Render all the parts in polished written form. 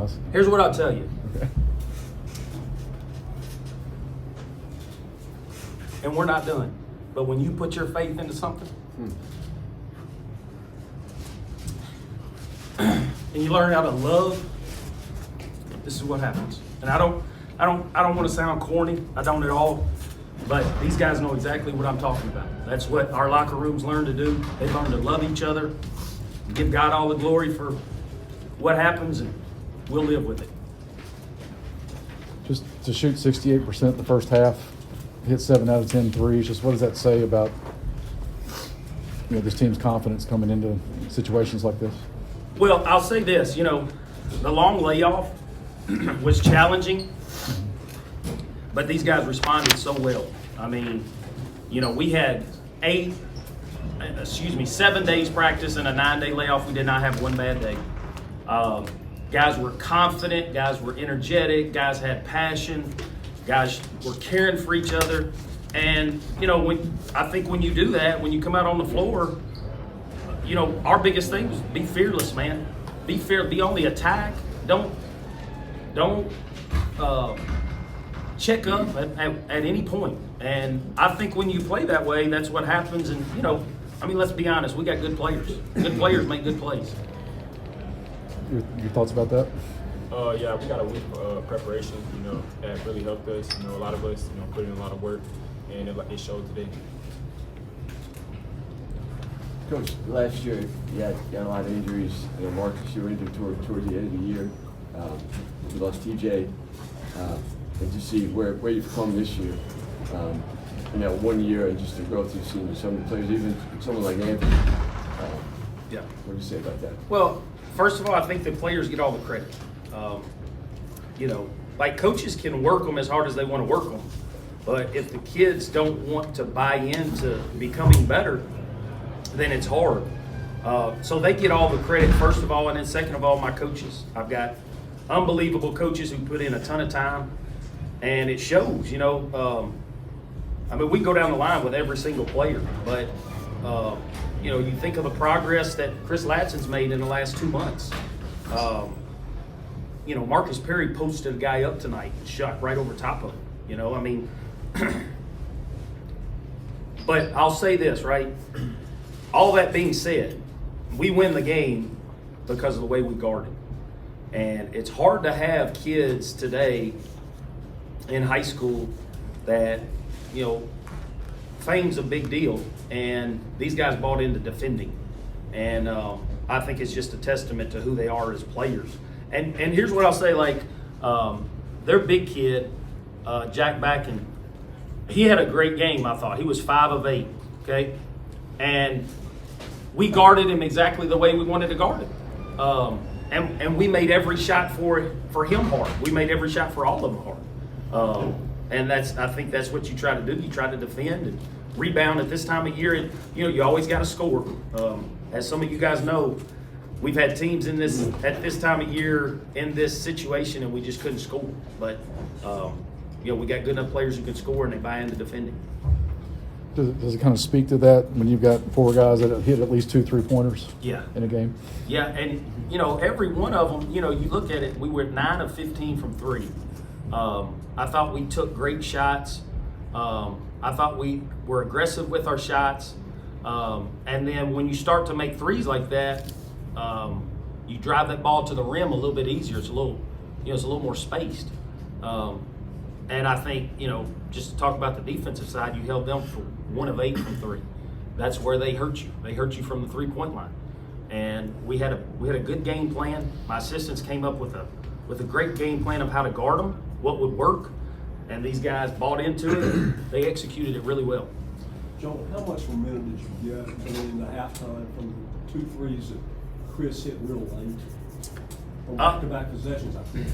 wise. Here's what I'll tell you. Okay. And we're not done. But when you put your faith into something, and you learn how to love, this is what happens. And I don't want to sound corny. I don't at all. But these guys know exactly what I'm talking about. That's what our locker rooms learn to do. They learn to love each other, give God all the glory for what happens, and we'll live with it. Just to shoot 68% the first half, hit 7 out of 10 threes. Just what does that say about this team's confidence coming into situations like this? Well, I'll say this. The long layoff was challenging, but these guys responded so well. I mean, we had 7 days practice and a 9-day layoff. We did not have one bad day. Guys were confident. Guys were energetic. Guys had passion. Guys were caring for each other. And, I think when you do that, when you come out on the floor, our biggest thing was be fearless, man. Be on the attack. Don't check up at any point. And I think when you play that way, that's what happens. And, let's be honest, we got good players. Good players make good plays. Your thoughts about that? Yeah, we got a week of preparation, that really helped us. A lot of us, put in a lot of work, and it showed today. Coach, last year you had a lot of injuries. Marcus, you were injured towards the end of the year. We lost TJ. And to see where you've come this year, in that 1 year, and just the growth you've seen with some of the players, even someone like Anthony. Yeah. What do you say about that? Well, first of all, I think the players get all the credit. Like coaches can work them as hard as they want to work them, but if the kids don't want to buy into becoming better, then it's hard. So they get all the credit, first of all, and then second of all, my coaches. I've got unbelievable coaches who put in a ton of time, and it shows, we go down the line with every single player, but, you think of the progress that Chris Latson's made in the last 2 months. Marcus Perry posted a guy up tonight and shot right over top of him, but I'll say this, right? All that being said, we win the game because of the way we guarded. And it's hard to have kids today in high school that, fame's a big deal, and these guys bought into defending. And I think it's just a testament to who they are as players. And here's what I'll say, their big kid, Jack Backen, he had a great game, I thought. He was 5 of 8, okay? And we guarded him exactly the way we wanted to guard him. And we made every shot for him hard. We made every shot for all of them hard. And I think that's what you try to do. You try to defend and rebound at this time of year. And, you always got to score. As some of you guys know, we've had teams at this time of year in this situation, and we just couldn't score. But, we got good enough players who can score, and they buy into defending. Does it kind of speak to that when you've got 4 guys that have hit at least 2 3-pointers in a game? Yeah, and, every one of them, you look at it, we were 9 of 15 from 3. I thought we took great shots. I thought we were aggressive with our shots. And then when you start to make threes like that, you drive that ball to the rim a little bit easier. It's a little more spaced. And I think, just to talk about the defensive side, you held them for 1 of 8 from 3. That's where they hurt you. They hurt you from the 3-point line. And we had a good game plan. My assistants came up with a great game plan of how to guard them, what would work, and these guys bought into it. They executed it really well. Joel, how much momentum did you get in the halftime from the 2 threes that Chris hit real late? On back-to-back possessions, I think.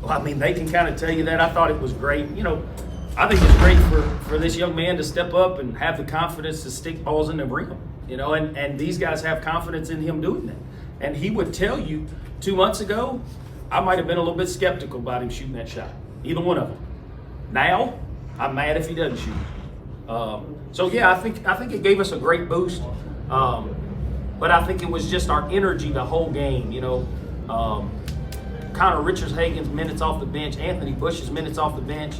Well, they can kind of tell you that. I thought it was great. I think it's great for this young man to step up and have the confidence to stick balls in the rim. And these guys have confidence in him doing that. And he would tell you 2 months ago, I might have been a little bit skeptical about him shooting that shot. Either one of them. Now, I'm mad if he doesn't shoot. So yeah, I think it gave us a great boost. But I think it was just our energy the whole game. Connor Richards-Hagen's minutes off the bench, Anthony Bush's minutes off the bench.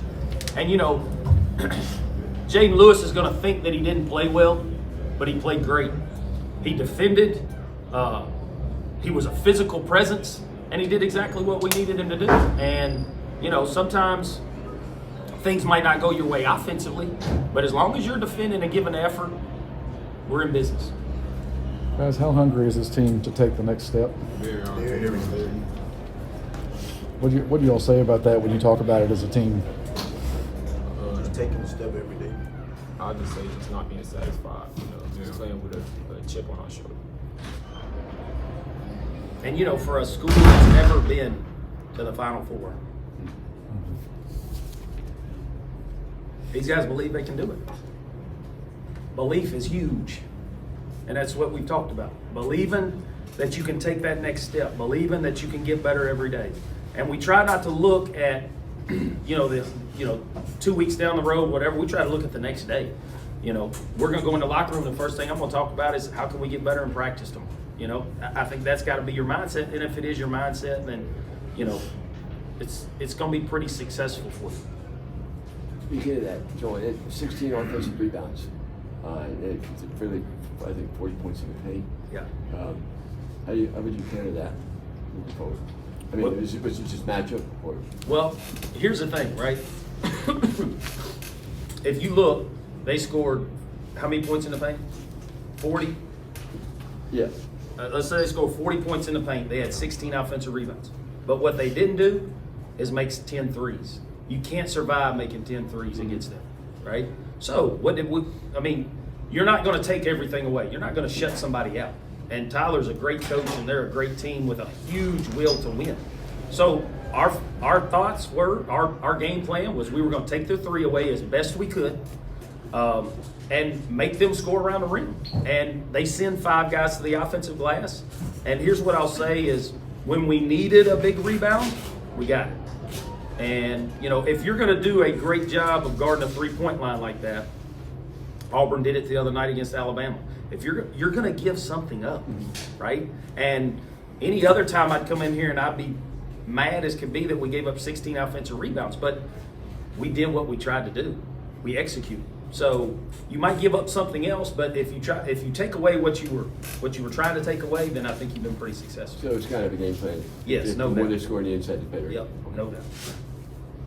And, you know, Jaden Lewis is going to think that he didn't play well, but he played great. He defended. He was a physical presence, and he did exactly what we needed him to do. And, you know, sometimes things might not go your way offensively, but as long as you're defending and giving effort, we're in business. Guys, how hungry is this team to take the next step? Very. What do you all say about that when you talk about it as a team? Taking a step every day. I'll just say just not being satisfied, you know, just playing with a chip on our shoulder. And, you know, for a school that's never been to the Final Four, these guys believe they can do it. Belief is huge. And that's what we've talked about. Believing that you can take that next step. Believing that you can get better every day. And we try not to look at, 2 weeks down the road, whatever. We try to look at the next day. You know, we're going to go in the locker room. The first thing I'm going to talk about is how can we get better in practice tomorrow. You know, I think that's got to be your mindset. And if it is your mindset, then, you know, it's going to be pretty successful for you. Speaking of that, Joel, 16 offensive rebounds. It's a fairly, I think, 40 points in the paint. Yeah. How would you counter that moving forward? I mean, was it just matchup? Or? Well, here's the thing, right? If you look, they scored how many points in the paint? 40? Yeah. Let's say they scored 40 points in the paint. They had 16 offensive rebounds. But what they didn't do is make 10 threes. You can't survive making 10 threes against them, right? So you're not going to take everything away. You're not going to shut somebody out. And Tyler's a great coach, and they're a great team with a huge will to win. So our thoughts were, our game plan was we were going to take their three away as best we could and make them score around the rim. And they send 5 guys to the offensive glass. And here's what I'll say is when we needed a big rebound, we got it. And, you know, if you're going to do a great job of guarding a three-point line like that, Auburn did it the other night against Alabama. If you're going to give something up, right? And any other time I'd come in here and I'd be mad as could be that we gave up 16 offensive rebounds, but we did what we tried to do. We executed. So you might give up something else, but if you take away what you were trying to take away, then I think you've been pretty successful. So it's kind of a game plan. Yes, the no more doubt. they score on the inside, the better. Yep, no doubt.